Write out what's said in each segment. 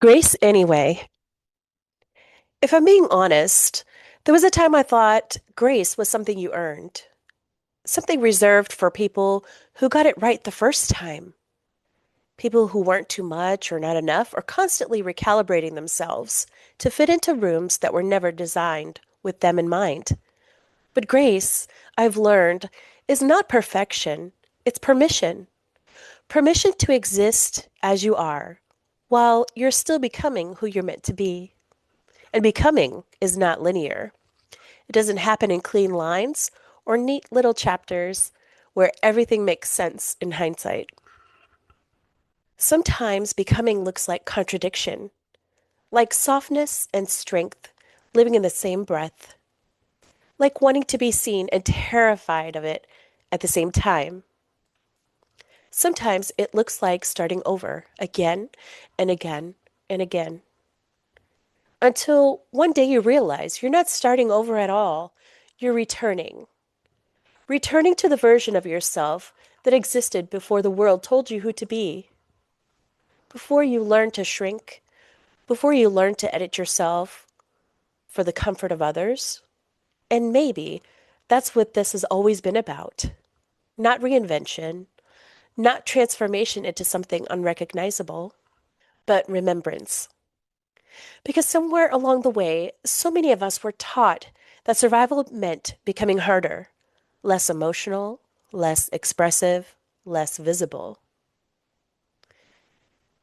Grace, anyway. If I'm being honest, there was a time I thought grace was something you earned, something reserved for people who got it right the first time, people who weren't too much or not enough or constantly recalibrating themselves to fit into rooms that were never designed with them in mind. But grace, I've learned, is not perfection, it's permission. Permission to exist as you are, while you're still becoming who you're meant to be. And becoming is not linear. It doesn't happen in clean lines or neat little chapters where everything makes sense in hindsight. Sometimes becoming looks like contradiction, like softness and strength living in the same breath, like wanting to be seen and terrified of it at the same time. Sometimes it looks like starting over again and again and again until one day you realize you're not starting over at all. You're returning to the version of yourself that existed before the world told you who to be, before you learned to shrink, before you learned to edit yourself for the comfort of others. And maybe that's what this has always been about. Not reinvention, not transformation into something unrecognizable, but remembrance. Because somewhere along the way, so many of us were taught that survival meant becoming harder, less emotional, less expressive, less visible.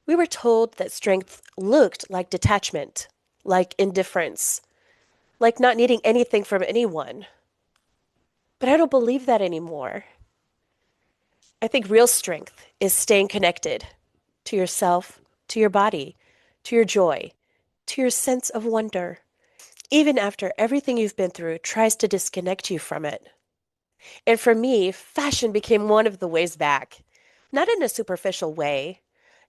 We were told that strength looked like detachment, like indifference, like not needing anything from anyone. But I don't believe that anymore. I think real strength is staying connected to yourself, to your body, to your joy, to your sense of wonder, even after everything you've been through tries to disconnect you from it. And for me, fashion became one of the ways back. Not in a superficial way,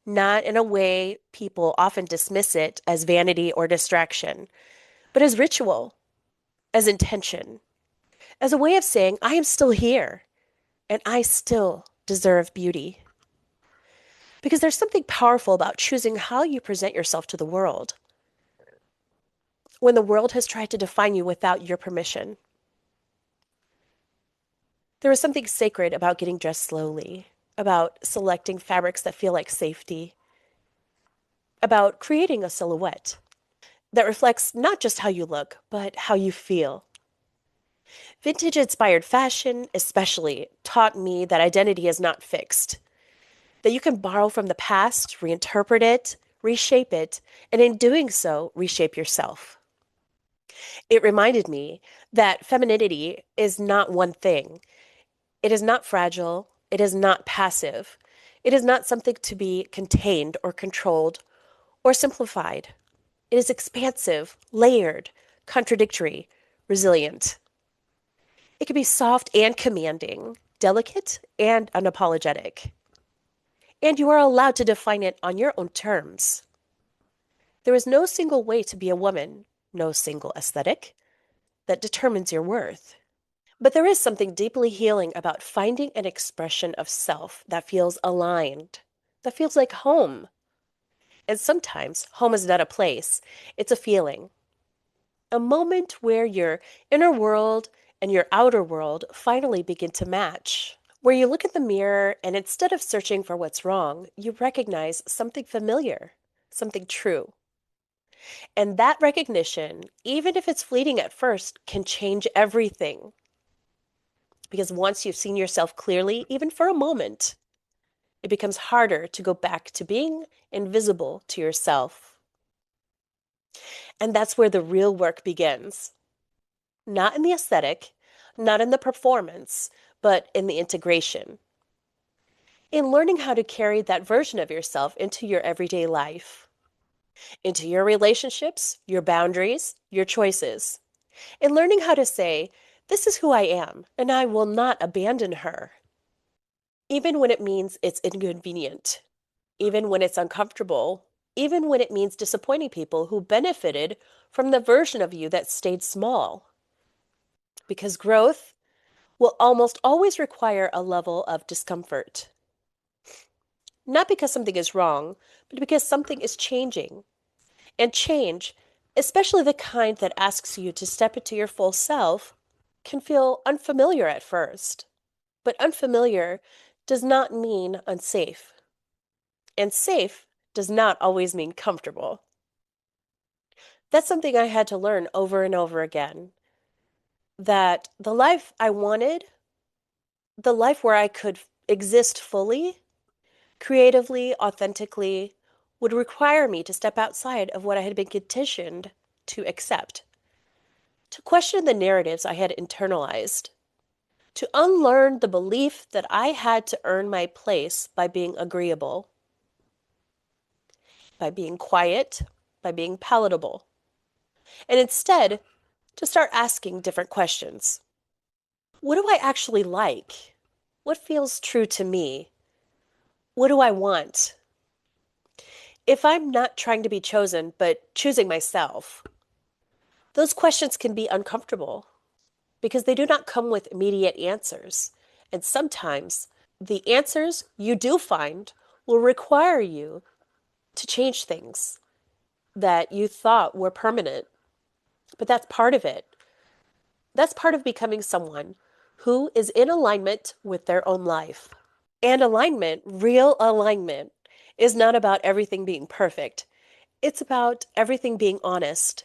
not in a way people often dismiss it as vanity or distraction, but as ritual, as intention, as a way of saying, I am still here and I still deserve beauty. Because there's something powerful about choosing how you present yourself to the world when the world has tried to define you without your permission. There is something sacred about getting dressed slowly, about selecting fabrics that feel like safety, about creating a silhouette that reflects not just how you look, but how you feel. Vintage inspired fashion, especially, taught me that identity is not fixed, that you can borrow from the past, reinterpret it, reshape it, and in doing so, reshape yourself. It reminded me that femininity is not one thing. It is not fragile. It is not passive. It is not something to be contained or controlled or simplified. It is expansive, layered, contradictory, resilient. It can be soft and commanding, delicate and unapologetic. And you are allowed to define it on your own terms. There is no single way to be a woman, no single aesthetic that determines your worth. But there is something deeply healing about finding an expression of self that feels aligned, that feels like home. And sometimes home is not a place, it's a feeling, a moment where your inner world and your outer world finally begin to match. Where you look in the mirror and instead of searching for what's wrong, you recognize something familiar, something true. And that recognition, even if it's fleeting at first, can change everything. Because once you've seen yourself clearly, even for a moment, it becomes harder to go back to being invisible to yourself. And that's where the real work begins. Not in the aesthetic, not in the performance, but in the integration. In learning how to carry that version of yourself into your everyday life, into your relationships, your boundaries, your choices. In learning how to say, this is who I am, and I will not abandon her. Even when it means it's inconvenient, even when it's uncomfortable, even when it means disappointing people who benefited from the version of you that stayed small. Because growth will almost always require a level of discomfort. Not because something is wrong, but because something is changing. And change, especially the kind that asks you to step into your full self, can feel unfamiliar at first. But unfamiliar does not mean unsafe. And safe does not always mean comfortable. That's something I had to learn over and over again. That the life I wanted, the life where I could exist fully, creatively, authentically, would require me to step outside of what I had been conditioned to accept, to question the narratives I had internalized, to unlearn the belief that I had to earn my place by being agreeable, by being quiet, by being palatable, and instead to start asking different questions. What do I actually like? What feels true to me? What do I want? If I'm not trying to be chosen, but choosing myself, those questions can be uncomfortable because they do not come with immediate answers. And sometimes the answers you do find will require you to change things that you thought were permanent. But that's part of it. That's part of becoming someone who is in alignment with their own life. And alignment, real alignment, is not about everything being perfect. It's about everything being honest,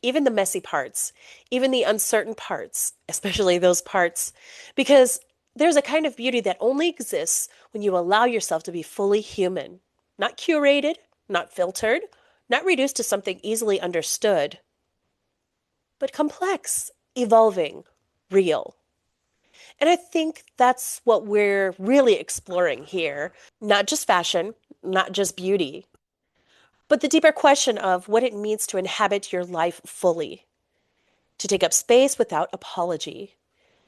even the messy parts, even the uncertain parts, especially those parts, because there's a kind of beauty that only exists when you allow yourself to be fully human, not curated, not filtered, not reduced to something easily understood, but complex, evolving, real. And I think that's what we're really exploring here. Not just fashion, not just beauty, but the deeper question of what it means to inhabit your life fully, to take up space without apology,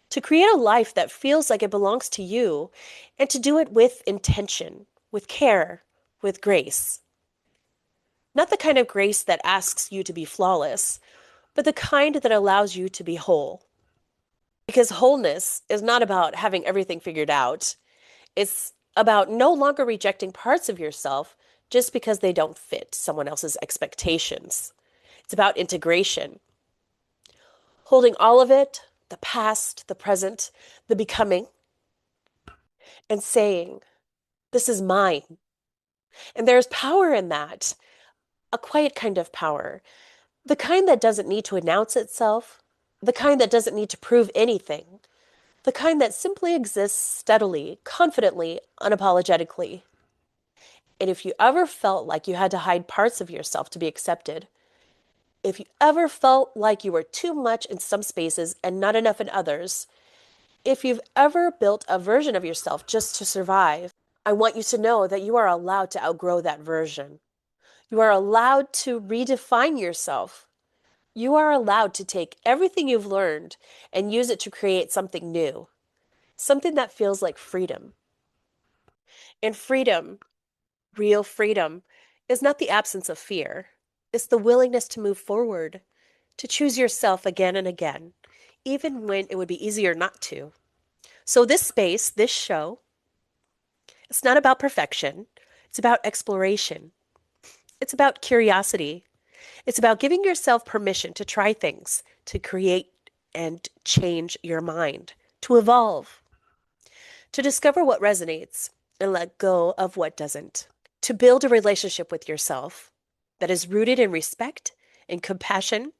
to create a life that feels like it belongs to you, and to do it with intention, with care, with grace. Not the kind of grace that asks you to be flawless, but the kind that allows you to be whole. Because wholeness is not about having everything figured out. It's about no longer rejecting parts of yourself just because they don't fit someone else's expectations. It's about integration, holding all of it, the past, the present, the becoming, and saying, this is mine. And there's power in that, a quiet kind of power, the kind that doesn't need to announce itself, the kind that doesn't need to prove anything, the kind that simply exists steadily, confidently, unapologetically. And if you ever felt like you had to hide parts of yourself to be accepted, if you ever felt like you were too much in some spaces and not enough in others, if you've ever built a version of yourself just to survive, I want you to know that you are allowed to outgrow that version. You are allowed to redefine yourself. You are allowed to take everything you've learned and use it to create something new, something that feels like freedom. And freedom, real freedom, is not the absence of fear. It's the willingness to move forward, to choose yourself again and again, even when it would be easier not to. So, this space, this show, it's not about perfection, it's about exploration, it's about curiosity, it's about giving yourself permission to try things, to create and change your mind, to evolve, to discover what resonates and let go of what doesn't, to build a relationship with yourself that is rooted in respect, in compassion,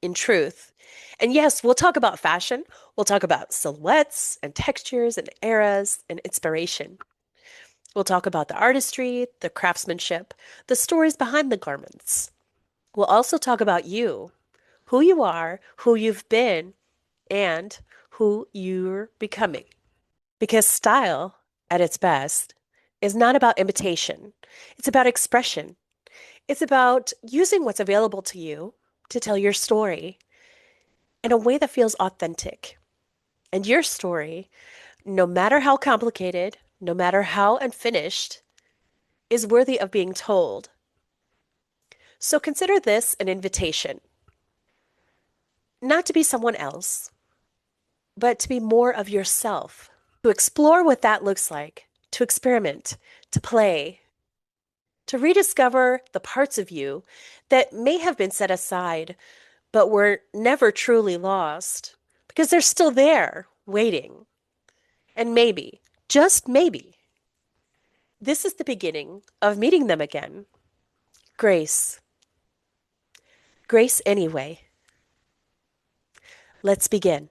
in truth. And yes, we'll talk about fashion. We'll talk about silhouettes and textures and eras and inspiration. We'll talk about the artistry, the craftsmanship, the stories behind the garments. We'll also talk about you, who you are, who you've been, and who you're becoming. Because style, at its best, is not about imitation. It's about expression. It's about using what's available to you to tell your story in a way that feels authentic. And your story, no matter how complicated, no matter how unfinished, is worthy of being told. So consider this an invitation, not to be someone else, but to be more of yourself, to explore what that looks like, to experiment, to play, to rediscover the parts of you that may have been set aside but were never truly lost because they're still there, waiting. And maybe, just maybe, this is the beginning of meeting them again. Grace. Grace anyway. Let's begin.